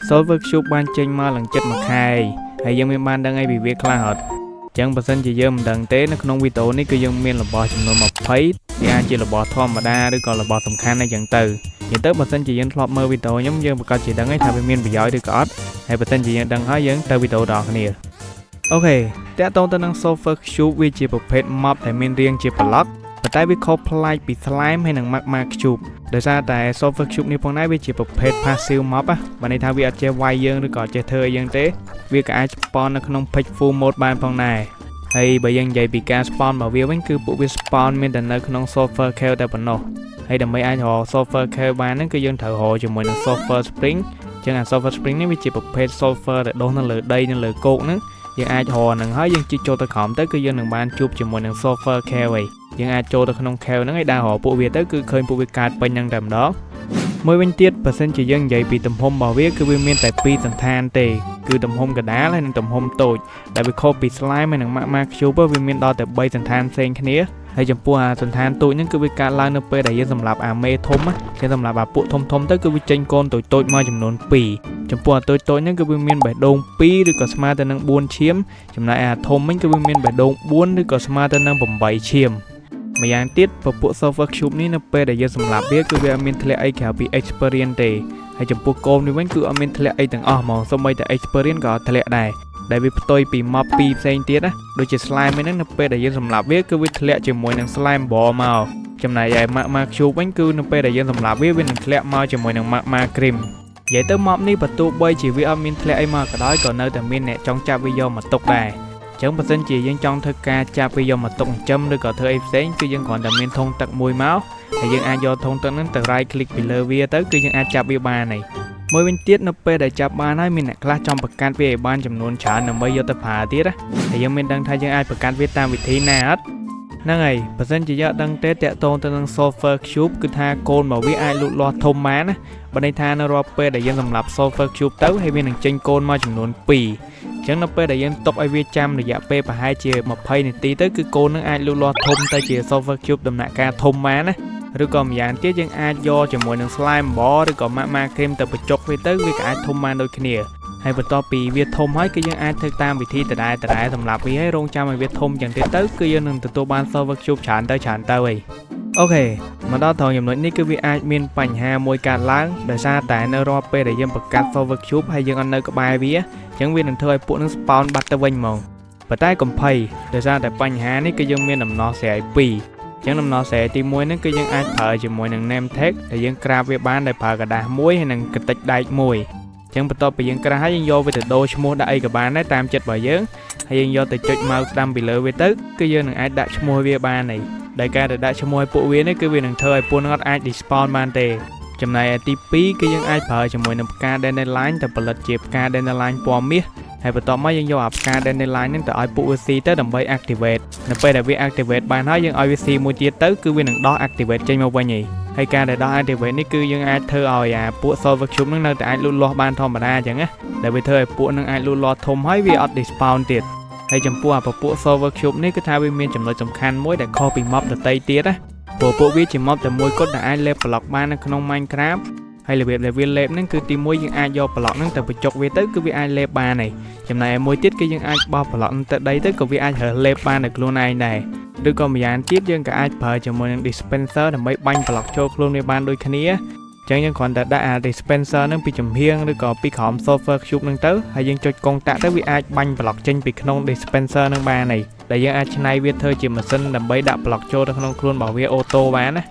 solver cube បានចេញមកឡើងចិត្តមួយខែហើយយើងមានបានដឹងអីពីវាខ្លះអត់ចឹងបើសិនជាយើងមិនដឹងទេនៅក្នុងវីដេអូនេះគឺយើងមានរបស់ចំនួន20វាអាចជារបស់ធម្មតាឬក៏របស់សំខាន់អីចឹងទៅនិយាយទៅបើសិនជាយើងធ្លាប់មើលវីដេអូខ្ញុំយើងប្រកាសជាដឹងហើយថាវាមានប្រយោជន៍ឬក៏អត់ហើយបើសិនជាយើងដឹងហើយយើងទៅវីដេអូដល់គ្នាអូខេតាក់ទងទៅនឹង solver cube វាជាប្រភេទ mob ដែលមានរាងជា block ប៉ុន្តែវាខុសប្លែកពី slime ហើយនិង magma cube ដោយសារតែ solver cube នេះផងដែរវាជាប្រភេទ passive mob បានន័យថាវាអត់ចេះវាយយើងឬក៏អត់ចេះធ្វើអីយើងទេវាក៏អាច spawn នៅក្នុង page full mode បានផងដែរហើយបើយើងនិយាយពីការ spawn របស់វាវិញគឺពួកវា spawn មានតែនៅក្នុង solver cave តែប៉ុណ្ណោះហើយដើម្បីអាចរក solver cave បានហ្នឹងគឺយើងត្រូវរកជាមួយនឹង solver spring ចឹងអា solver spring នេះវាជាប្រភេទ solver ដែលដុះនៅលើដីនៅលើគោកហ្នឹងយើងអាចរកហ្នឹងហើយយើងជីកចូលទៅក្រោមទៅគឺយើងនឹងបានជួបជាមួយនឹង solver cave ហើយយើងអាចចូលទៅក្នុង cave ហ្នឹងហើយដើររកពួកវាទៅគឺឃើញពួកវាកើតពេញហ្នឹងតែម្ដងមួយវិញទៀតបើសិនជាយើងនិយាយពីទំហំរបស់វាគឺវាមានតែ2សន្តានទេគឺទំហំកណ្ដាលហើយនិងទំហំតូចដែលវាខុសពី slime ហើយនិង magma cube វាមានដល់តែ3សន្តានផ្សេងគ្នាហើយចំពោះអាសន្តានតូចហ្នឹងគឺវាកើតឡើងនៅពេលដែលយើងសម្រាប់អាមេធំគេសម្រាប់អាពួកធំទៅគឺវាចេញកូនតូចមកចំនួន2ចំពោះអាតូចហ្នឹងគឺវាមានបេះដូង2ឬក៏ស្មើទៅនឹង4ឈាមចំណែកអាធំវិញគឺវាមានបេះដូង4ឬក៏ស្មើទៅនឹង8ឈាមម្យ៉ាងទៀតពពួក solver cube នេះនៅពេលដែលយើងសម្រាប់វាគឺវាអត់មានធ្លាក់អីក្រៅពី experience ទេហើយចំពោះកូននេះវិញគឺអត់មានធ្លាក់អីទាំងអស់ហ្មងសូម្បីតែ experience ក៏អត់ធ្លាក់ដែរដែលវាផ្ទុយពី mob 2ផ្សេងទៀតណាដូចជា slime ហ្នឹងនៅពេលដែលយើងសម្រាប់វាគឺវាធ្លាក់ជាមួយនឹង slime ball មកចំណែកឯ magma cube វិញគឺនៅពេលដែលយើងសម្រាប់វានឹងធ្លាក់មកជាមួយនឹង magma cream និយាយទៅ mob នេះបើទោះបីជាវាអត់មានធ្លាក់អីមកក៏ដោយក៏នៅតែមានអ្នកចង់ចាប់វាយកមកទុកដែរចឹងបើសិនជាយើងចង់ធ្វើការចាប់វាយកមកទុកចិញ្ចឹមឬក៏ធ្វើអីផ្សេងគឺយើងគ្រាន់តែមានធុងទឹកមួយមកហើយយើងអាចយកធុងទឹកហ្នឹងទៅ right click ពីលើវាទៅគឺយើងអាចចាប់វាបានហើយមួយវិញទៀតនៅពេលដែលចាប់បានហើយមានអ្នកខ្លះចង់បង្កាត់វាឲ្យបានចំនួនច្រើនដើម្បីយកទៅប្រើទៀតណាហើយយើងមានដឹងថាយើងអាចបង្កាត់វាតាមវិធីណាអត់ហ្នឹងហើយបើសិនជាយកដឹងទេតាក់ទងទៅនឹង solver cube គឺថាកូនរបស់វាអាចលូតលាស់ធំបានណាបើន័យថានៅរាល់ពេលដែលយើងសម្រាប់ solver cube ទៅហើយវានឹងចេញកូនមកចំនួន2ចឹងនៅពេលដែលយើងទុកឲ្យវាចាំរយៈពេលប្រហែលជា20នាទីទៅគឺកូននឹងអាចលូតលាស់ធំទៅជា solver cube ដំណាក់កាលធំបានណាឬក៏ម្យ៉ាងទៀតយើងអាចយកជាមួយនឹង slime ball ឬក៏ magma cream ទៅបញ្ចុកវាទៅវាក៏អាចធំបានដូចគ្នាហើយបន្ទាប់ពីវាធំហើយគឺយើងអាចធ្វើតាមវិធីដដែលសម្រាប់វាឲ្យរងចាំឲ្យវាធំចឹងទៀតទៅគឺយើងនឹងទទួលបាន solver cube ច្រើនទៅហើយអូខេមកដល់ត្រង់ចំណុចនេះគឺវាអាចមានបញ្ហាមួយកើតឡើងដោយសារតែនៅរាល់ពេលដែលយើងបង្កាត់ solver cube ហើយយើងអត់នៅក្បែរវាចឹងវានឹងធ្វើឲ្យពួកនឹង spawn បាត់ទៅវិញហ្មងប៉ុន្តែកុំភ័យដោយសារតែបញ្ហានេះគឺយើងមានដំណោះស្រាយ2ចឹងដំណោះស្រាយទី1ហ្នឹងគឺយើងអាចប្រើជាមួយនឹង name tag ដែលយើងក្រាបវាបានដោយប្រើกระดาษមួយហើយនិងកន្តិចដែកមួយចឹងបន្ទាប់ពីយើងក្រាស់ហើយយើងយកវាទៅដូរឈ្មោះដាក់អីក៏បានដែរតាមចិត្តរបស់យើងហើយយើងយកទៅចុច mouse ស្ដាំពីលើវាទៅគឺយើងនឹងអាចដាក់ឈ្មោះវាបានហើយដោយការទៅដាក់ឈ្មោះឲ្យពួកវានេះគឺវានឹងធ្វើឲ្យពួកនឹងអត់អាច despawn បានទេចំណែកឯទី2គឺយើងអាចប្រើជាមួយនឹងផ្កា dandelion ទៅផលិតជាផ្កា dandelion ពណ៌មាសហើយបន្ទាប់មកយើងយកអាផ្កា dandelion ហ្នឹងទៅឲ្យពួកវាស៊ីទៅដើម្បី activate នៅពេលដែលវា activate បានហើយយើងឲ្យវាស៊ីមួយទៀតទៅគឺវានឹងដោះ activate ចេញមកវិញហើយការដែលដោះ activate នេះគឺយើងអាចធ្វើឲ្យអាពួក solver cube ហ្នឹងនៅតែអាចលូតលាស់បានធម្មតាអញ្ចឹងណាដែលវាធ្វើឲ្យពួកហ្នឹងអាចលូតលាស់ធំហើយវាអត់ despawn ទៀតហើយចំពោះអាពពួក solver cube នេះគឺថាវាមានចំណុចសំខាន់មួយដែលខុសពី mob ដទៃទៀតណាព្រោះពួកវាជា mob តែមួយគត់ដែលអាចលេប block បាននៅក្នុង Minecraft ហើយរបៀបដែលវាលេបហ្នឹងគឺទី1យើងអាចយក block ហ្នឹងទៅបញ្ចុកវាទៅគឺវាអាចលេបបានហើយចំណែកឯមួយទៀតគឺយើងអាចបោះ block ហ្នឹងទៅដីទៅក៏វាអាចរើសលេបបានដោយខ្លួនឯងដែរឬក៏ម្យ៉ាងទៀតយើងក៏អាចប្រើជាមួយនឹង dispenser ដើម្បីបាញ់ block ចូលខ្លួនវាបានដូចគ្នាចឹងយើងគ្រាន់តែដាក់អា dispenser ហ្នឹងពីចំហៀងឬក៏ពីក្រោម solver cube ហ្នឹងទៅហើយយើងចុចកងតាក់ទៅវាអាចបាញ់ block ចេញពីក្នុង dispenser ហ្នឹងបានហើយដែលយើងអាចច្នៃវាធ្វើជាម៉ាស៊ីនដើម្បីដាក់ block ចូលទៅក្នុងខ្លួនរបស់វាអូតូបានណា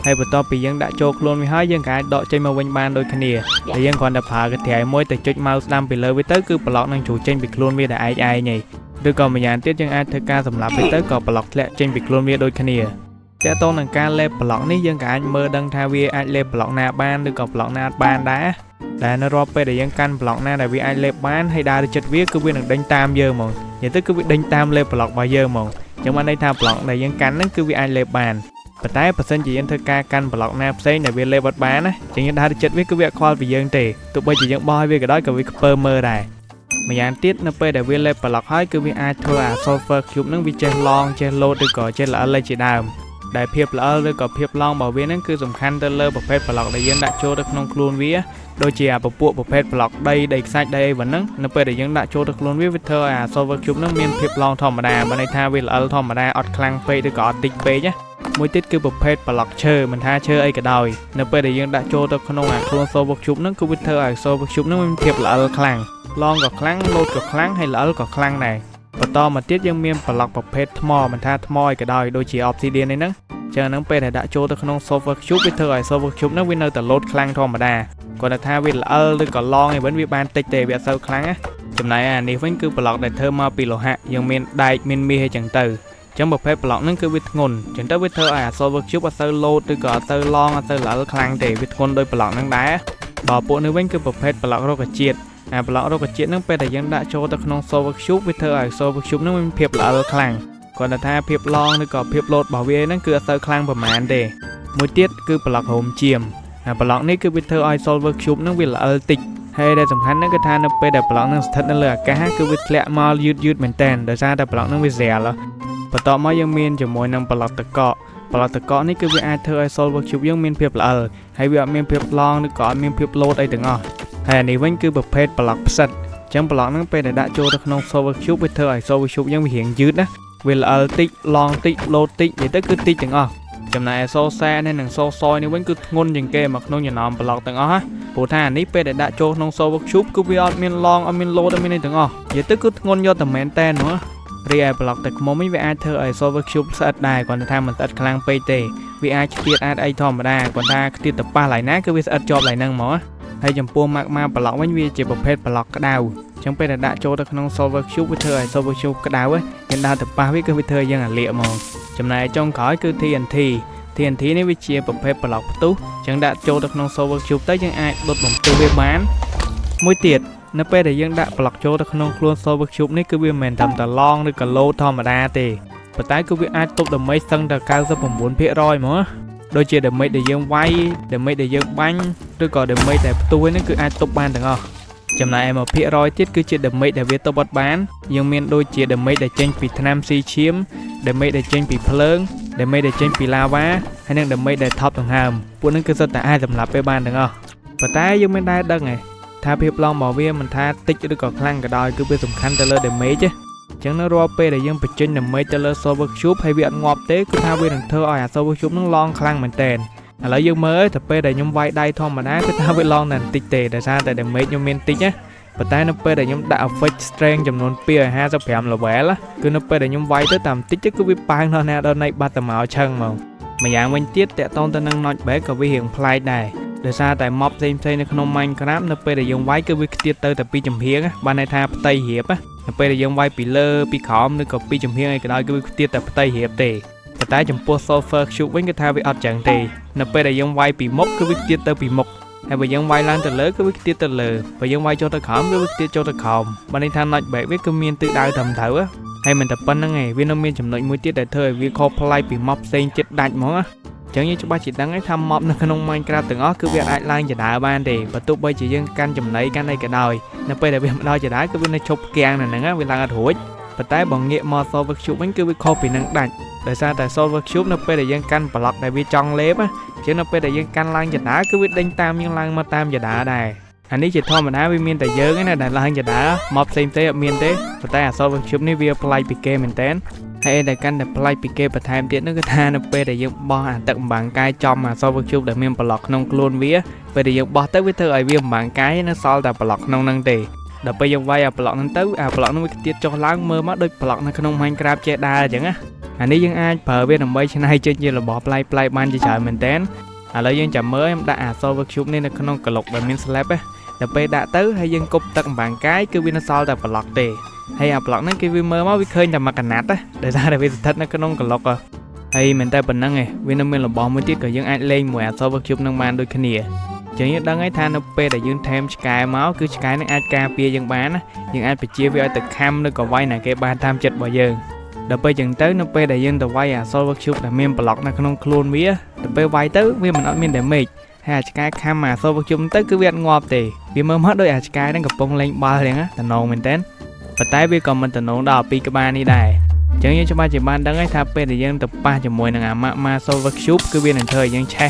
ហើយបន្ទាប់ពីយើងដាក់ចូលខ្លួនវាហើយយើងក៏អាចដកចេញមកវិញបានដូចគ្នាដែលយើងគ្រាន់តែប្រើកន្ត្រៃមួយទៅចុច mouse ស្ដាំពីលើវាទៅគឺ block នឹងជ្រុះចេញពីខ្លួនវាតែឯងហើយឬក៏ម្យ៉ាងទៀតយើងអាចធ្វើការសម្លាប់វាទៅក៏ block ធ្លាក់ចេញពីខ្លួនវាដូចគ្នាតែតោះនឹងការលេប block នេះយើងក៏អាចមើលដឹងថាវាអាចលេប block ណាបានឬក៏ block ណាបានដែរដែលនៅរាល់ពេលដែលយើងកាន់ block ណាដែលវាអាចលេបបានហើយដើរទៅចិត្តវាគឺវានឹងដេញតាមយើងហ្មងនិយាយទៅគឺវាដេញតាមលេប block របស់យើងហ្មងចឹងបានន័យថា block ដែលយើងកាន់ហ្នឹងគឺវាអាចលេបបានប៉ុន្តែបើសិនជាយើងធ្វើការកាន់ block ណាផ្សេងដែលវាលេបអត់បានណាចឹងយើងដើរទៅចិត្តវាគឺវាអត់ខ្វល់ពីយើងទេទោះបីជាយើងបោះឲ្យវាក៏ដោយក៏វាខ្ពើមើលដែរម្យ៉ាងទៀតនៅពេលដែលវាលេប block ហើយគឺវាអាចធ្វើអា solver cube ហ្នឹងវាចេះឡងចេះ load ឬក៏ចេះល្អិតជាដើម ដែលភាពល្អឬក៏ភាពឡងរបស់វាហ្នឹងគឺសំខាន់ទៅលើប្រភេទប្លុកដែលយើងដាក់ចូលទៅក្នុងខ្លួនវាដូចជាពពួកប្រភេទប្លុកដីខ្សាច់ដីអីហ្នឹងនៅពេលដែលយើងដាក់ចូលទៅខ្លួនវាធ្វើឲ្យ Solver Cube ហ្នឹងមានភាពឡងធម្មតាបើន័យថាវាល្អធម្មតាអត់ខ្លាំងពេកឬក៏អត់តិចពេកណាមួយទៀតគឺប្រភេទប្លុកឈើមិនថាឈើអីក៏ដោយនៅពេលដែលយើងដាក់ចូលទៅក្នុងខ្លួន Solver Cube ហ្នឹងគឺវាធ្វើឲ្យ Solver Cube ហ្នឹងមានភាពល្អខ្លាំងឡងក៏ខ្លាំងលោតក៏ខ្លាំងហើយល្អក៏ខ្លាំងដែរបន្តមកទៀតយើងមានប្លុកប្រភេទថ្មមិនថាថ្មអីក៏ដោយដូចជា Obsidian នេះហ្នឹងចឹងហ្នឹងពេលដែលដាក់ចូលទៅក្នុង Solver Cube វាធ្វើឲ្យ Solver Cube ហ្នឹងវានៅតែលោតខ្លាំងធម្មតាគាត់ថាវាល្អឬក៏ឡងឯវិញវាបានតិចទេវាអត់សូវខ្លាំងណាចំណែកអានេះវិញគឺប្លុកដែលធ្វើមកពីលោហៈយើងមានដែកមានមាសអីចឹងទៅចឹងប្រភេទប្លុកហ្នឹងគឺវាធ្ងន់ចឹងទៅវាធ្វើឲ្យ Solver Cube អត់សូវលោតឬក៏អត់សូវឡងអត់សូវល្អខ្លាំងទេវាធ្ងន់ដោយប្លុកហ្នឹងដែរបើពួកនេះវិញគឺប្រភេទប្លុករុក្ខជាតិប្លុករុក្ខជាតិហ្នឹងពេលដែលយើងដាក់ចូលទៅក្នុង Solver Cube វាធ្វើឲ្យ Solver Cube ហ្នឹងមានភាពល្អខ្លាំងគាត់ថាភាពឡងឬក៏ភាពលោតរបស់វាហ្នឹងគឺអត់សូវខ្លាំងប្រហែលទេមួយទៀតគឺប្លុកហូមជាមប្លុកនេះគឺវាធ្វើឲ្យ Solver Cube ហ្នឹងវាល្អតិចហើយដែលសំខាន់ហ្នឹងគឺថានៅពេលដែលប្លុកហ្នឹងស្ថិតនៅលើអាកាសគឺវាធ្លាក់មកយឺតមែនតើដោយសារតែប្លុកហ្នឹងវាស្រាលបន្ទាប់មកយើងមានជាមួយនឹងប្លុកតកកនេះគឺវាអាចធ្វើឲ្យ Solver Cube យើងមានភាពល្អហើយវាអត់មានភាពឡងឬក៏អត់មានភាពលោតអីទាំងអស់ហើយនេះវិញគឺប្រភេទប្លុកផ្សិតចឹងប្លុកហ្នឹងពេលដែលដាក់ចូលទៅក្នុង Solver Cube វាធ្វើឲ្យ Solver Cube យើងវារៀងយឺតណាវាល្អតិចឡងតិចលោតតិចនិយាយទៅគឺតិចទាំងអស់ចំណែកសូសែនេះនិងសូសយនេះវិញគឺធ្ងន់ជាងគេមកក្នុងចំណោមប្លុកទាំងអស់ព្រោះថានេះពេលដែលដាក់ចូលក្នុង Solver Cube គឺវាអត់មានឡងអត់មានលោតអត់មានអីទាំងអស់និយាយទៅគឺធ្ងន់យកតែមែនតែនហ៎រីឯប្លុកទឹកខ្មុំនេះវាអាចធ្វើឲ្យ Solver Cube ស្អិតដែរគាត់ថាមិនស្អិតខ្លាំងពេកទេវាអាចខ្ទាតអាចអីធម្មតាគាត់ថាខ្ទាតទៅប៉ះឡើយណាគឺវាស្អិតជាប់ឡើយហ្នឹងហ្មងហើយចំពោះម៉ាក់ប្លុកវិញវាជាប្រភេទប្លុកក្តៅចឹងពេលដែលដាក់ចូលទៅក្នុង Solver Cube វាធ្វើឲ្យ Solver Cube ក្តៅយើងដើរទៅប៉ះវាគឺវាធ្វើយើងអាលាកហ្មងចំណែកចុងក្រោយគឺ TNT នេះវាជាប្រភេទប្លុកផ្ទុះចឹងដាក់ចូលទៅក្នុង Solver Cube ទៅយើងអាចដុតបំផ្ទុះវាបានមួយទៀតនៅពេលដែលយើងដាក់ប្លុកចូលទៅក្នុងខ្លួន Solver Cube នេះគឺវាមិនត្រឹមតែឡងឬក៏លោតធម្មតាទេប៉ុន្តែគឺវាអាចទប់ damage សឹងតែ 99% ហ្មងដូចជា damage ដែលយើងវាយ damage ដែលយើងបាញ់ឬក៏ damage ដែលផ្ទុះនេះគឺអាចទប់បានទាំងអស់ចំណែកឯ 1% ទៀតគឺជា damage ដែលវាទប់អត់បានយើងមានដូចជា damage ដែលចេញពីថ្នាំស៊ីឈាម damage ដែលចេញពីភ្លើង damage ដែលចេញពី lava ហើយនិង damage ដែលថប់ដង្ហើមពួកនេះគឺសុទ្ធតែអាចសម្លាប់ពេលបានទាំងអស់ប៉ុន្តែយើងមិនដែលដឹងទេថាភាពឡងរបស់វាមិនថាតិចឬក៏ខ្លាំងក៏ដោយគឺវាសំខាន់ទៅលើ damage ចឹងនៅរាល់ពេលដែលយើងបញ្ចេញ damage ទៅលើ Solver Cube ហើយវាអត់ងាប់ទេគឺថាវានឹងធ្វើឲ្យ Solver Cube នឹងឡងខ្លាំងមែនតើឥឡូវយើងមើលទៅពេលដែលខ្ញុំវាយដៃធម្មតាគឺថាវាឡងតែបន្តិចទេដោយសារតែ damage ខ្ញុំមានតិចណាប៉ុន្តែនៅពេលដែលខ្ញុំដាក់ effect strength ចំនួន2ឲ្យ55 level គឺនៅពេលដែលខ្ញុំវាយទៅតាមបន្តិចគឺវាប៉ាងដល់ណាដល់ណៃបាត់ទៅមកឆឹងហ្មងម្យ៉ាងវិញទៀតតកតងទៅនឹង knockback ក៏វារៀងប្លែកដែរដោយសារតែ mob ផ្សេងៗនៅក្នុង Minecraft នៅពេលដែលយើងវាយគឺវាខ្ទាតទៅតែពីចំហៀងបានន័យថាផ្ទៃរៀបនៅពេលដែលយើងវាយពីលើពីក្រោមឬក៏ពីចំហៀងអីក៏ដោយគឺវាខ្ទាតតែផ្ទៃរៀបទេប៉ុន្តែចំពោះ Solver Cube វិញគឺថាវាអត់ចឹងទេនៅពេលដែលយើងវាយពីមុខគឺវាខ្ទាតទៅពីមុខហើយបើយើងវាយឡើងទៅលើគឺវាខ្ទាតទៅលើបើយើងវាយចូលទៅក្រោមគឺវាខ្ទាតចូលទៅក្រោមបានន័យថា knockback វាគឺមានទិសដៅត្រឹមត្រូវហើយមិនតែប៉ុណ្្នឹងឯងវានៅមានចំណុចមួយទៀតដែលធ្វើឲ្យវាខុសប្លែកពី mob ផ្សេងចិត្តដាច់ហ្មងចឹងយើងច្បាស់ជាដឹងថា mob នៅក្នុង Minecraft ទាំងអស់គឺវាអាចឡើងចដាបានទេបើទោះបីជាយើងកាន់ចំណីកាន់អីក៏ដោយនៅពេលដែលវាមកដល់ចដាគឺវានៅឈប់ផ្គាំងនៅហ្នឹងវាឡើងអត់រួចប៉ុន្តែបើងាកមក Solver Cube វិញគឺវាខុសពីនឹងដាច់ដោយសារតែ Solver Cube នៅពេលដែលយើងកាន់ប្លុកដែលវាចង់លេបចឹងនៅពេលដែលយើងកាន់ឡើងចដាគឺវាដេញតាមយើងឡើងមកតាមចដាដែរអានេះជាធម្មតាវាមានតែយើងឯណាដែលឡើងចដា mob ផ្សេងៗអត់មានទេប៉ុន្តែ Solver Cube នេះវាប្លែកពីគេមែនតើហើយដែលកាន់តែប្លែកពីគេបន្ថែមទៀតនោះគឺថានៅពេលដែលយើងបោះអាទឹកបំបាំងកាយចំអា Solver Cube ដែលមានប្លុកក្នុងខ្លួនវាពេលដែលយើងបោះទៅវាធ្វើឲ្យវាបំបាំងកាយនៅសល់តែប្លុកក្នុងហ្នឹងទេដល់ពេលយើងវាយអាប្លុកហ្នឹងទៅអាប្លុកហ្នឹងវាខ្ទាតចុះឡើងមើលមកដូចប្លុកនៅក្នុង Minecraft ចេះដើរអញ្ចឹងណាអានេះយើងអាចប្រើវាដើម្បីច្នៃចេញជារបស់ប្លែកៗបានជាច្រើនមែនតើឥឡូវយើងចាំមើលខ្ញុំដាក់អា Solver Cube នេះនៅក្នុងក្លុកដែលមាន slab ដល់ពេលដាក់ទៅហើយយើងគប់ទឹកបំបាំងកាយគឺវានៅសល់តែប្លុកទេហើយអាប្លុកហ្នឹងគេវាមើលមកវាឃើញតែមួយកណាត់ដោយសារតែវាស្ថិតនៅក្នុងក្លុកហើយមិនតែប៉ុណ្្នឹងឯងវានៅមានរបស់មួយទៀតក៏យើងអាចលេងមួយអា Solver Cube នឹងបានដូចគ្នាចឹងយើងដឹងហើយថានៅពេលដែលយើងថែមឆ្កែមកគឺឆ្កែនឹងអាចការពារយើងបានណាយើងអាចបញ្ជាវាឲ្យទៅខំឬក៏វាយណាគេបានតាមចិត្តរបស់យើងដល់ពេលចឹងទៅនៅពេលដែលយើងទៅវាយអា Solver Cube ដែលមានប្លុកនៅក្នុងខ្លួនវាទៅពេលវាយទៅវាមិនអត់មាន damage ហើយអាឆ្កែខំអា Solver Cube ទៅគឺវាអត់ងាប់ទេវាមើលមកដូចអាឆ្កែហ្នឹងកំពុងលេងបាល់ហ្នឹងតំណងមែនតើប៉ុន្តែវាក៏មិនតំណងដល់ពីក្បាលនេះដែរ ចឹងយើងច្បាស់ជាបានដឹងហើយថាពេលដែលយើងទៅប៉ះជាមួយនឹងអា Magma Solver Cube គឺវានឹងធ្វើឲ្យយើងឆេះ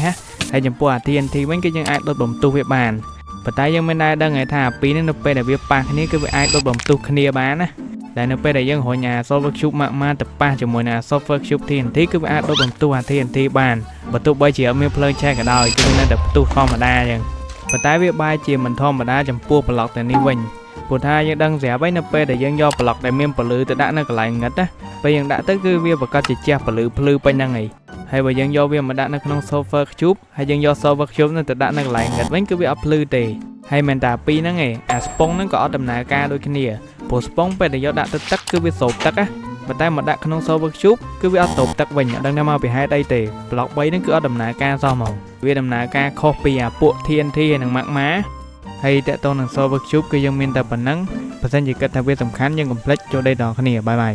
ហើយចំពោះអា TNT វិញគឺយើងអាចដុតបំទុះវាបានប៉ុន្តែយើងមិនដែលដឹងថាអាពីរនេះនៅពេលដែលវាប៉ះគ្នាគឺវាអាចដុតបំទុះគ្នាបានណាដែលនៅពេលដែលយើងរុញអា Solver Cube Magma ទៅប៉ះជាមួយនឹងអា Solver Cube TNT គឺវាអាចដុតបំទុះអា TNT បានបើទោះបីជាអត់មានភ្លើងឆេះក៏ដោយគឺវានៅតែផ្ទុះធម្មតាចឹងប៉ុន្តែវាបែរជាមិនធម្មតាចំពោះប្លុកទាំងនេះវិញព្រោះថាយើងដឹងស្រាប់ហើយនៅពេលដែលយើងយកប្លុកដែលមានពលឺទៅដាក់នៅកន្លែងងឹតណាពេលយើងដាក់ទៅគឺវាប្រកាសជាជះពលឺភ្លឺពេញហ្នឹងហើយបើយើងយកវាមកដាក់នៅក្នុង Solver Cube ហើយយើងយក Solver Cube នោះទៅដាក់នៅកន្លែងងឹតវិញគឺវាអត់ភ្លឺទេហើយមិនតែពីរហ្នឹងឯងអាស្ប៉ុងហ្នឹងក៏អត់ដំណើរការដូចគ្នាព្រោះស្ប៉ុងពេលដែលយកដាក់ទៅទឹកគឺវាសូបទឹកណាប៉ុន្តែមកដាក់ក្នុង Solver Cube គឺវាអត់សូបទឹកវិញអត់ដឹងថាមកពីហេតុអីទេប្លុក3ហ្នឹងគឺអត់ដំណើរការសោះហ្មងវាដំណើរការខុសពីអាពួក TNT ហើយនិង Magma ហើយតើតើនឹង Solver Cube គឺយើងមានតែប៉ុណ្ណឹងបើសិនជាគិតថាវាសំខាន់យើងកុំភ្លេចចូលដេកដល់គ្នាបាយបាយ